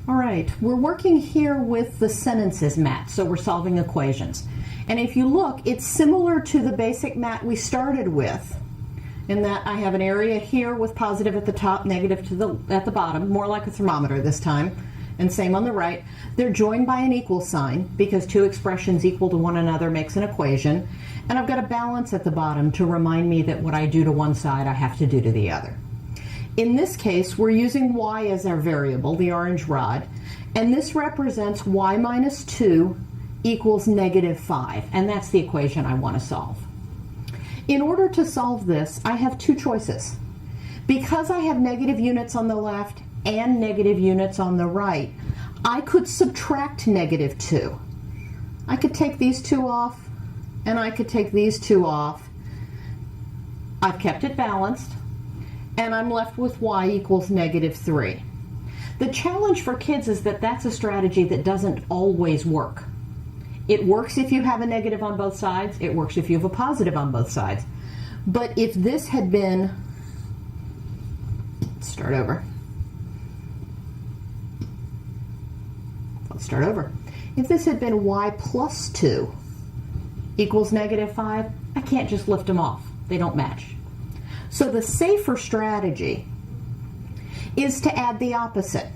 All right, we're working here with the sentences mat, so we're solving equations. And if you look, it's similar to the basic mat we started with, in that I have an area here with positive at the top, negative at the bottom, more like a thermometer this time, and same on the right. They're joined by an equal sign because two expressions equal to one another makes an equation, and I've got a balance at the bottom to remind me that what I do to one side I have to do to the other. In this case, we're using y as our variable, the orange rod, and this represents y minus 2 equals negative 5, and that's the equation I want to solve. In order to solve this, I have two choices. Because I have negative units on the left and negative units on the right, I could subtract negative 2. I could take these two off, and I could take these two off. I've kept it balanced, and I'm left with y equals negative 3. The challenge for kids is that that's a strategy that doesn't always work. It works if you have a negative on both sides. It works if you have a positive on both sides. But if this had been, let's start over. If this had been y plus 2 equals negative 5, I can't just lift them off. They don't match. So the safer strategy is to add the opposite.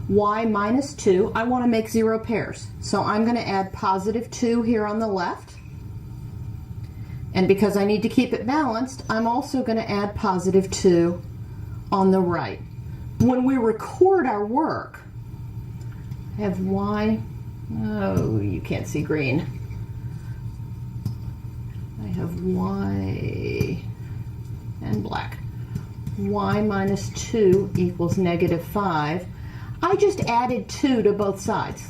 Y minus 2, I want to make 0 pairs. So I'm going to add positive 2 here on the left. And because I need to keep it balanced, I'm also going to add positive 2 on the right. When we record our work, I have y, oh, you can't see green. I have y and black. Y minus 2 equals negative 5. I just added 2 to both sides.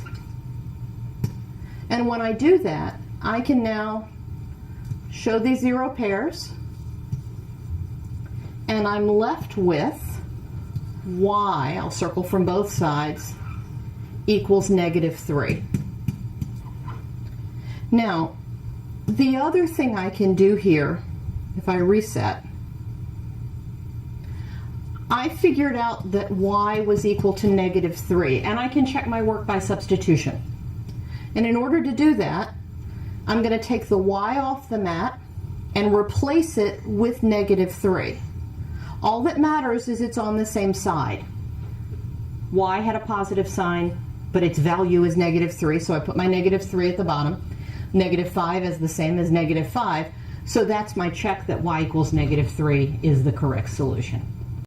And when I do that, I can now show these 0 pairs, and I'm left with y, I'll circle from both sides, equals negative 3. Now, the other thing I can do here, if I reset, I figured out that y was equal to negative 3, and I can check my work by substitution. And in order to do that, I'm going to take the y off the mat and replace it with negative 3. All that matters is it's on the same side. Y had a positive sign, but its value is negative 3, so I put my negative 3 at the bottom. Negative 5 is the same as negative 5, so that's my check that y equals negative 3 is the correct solution.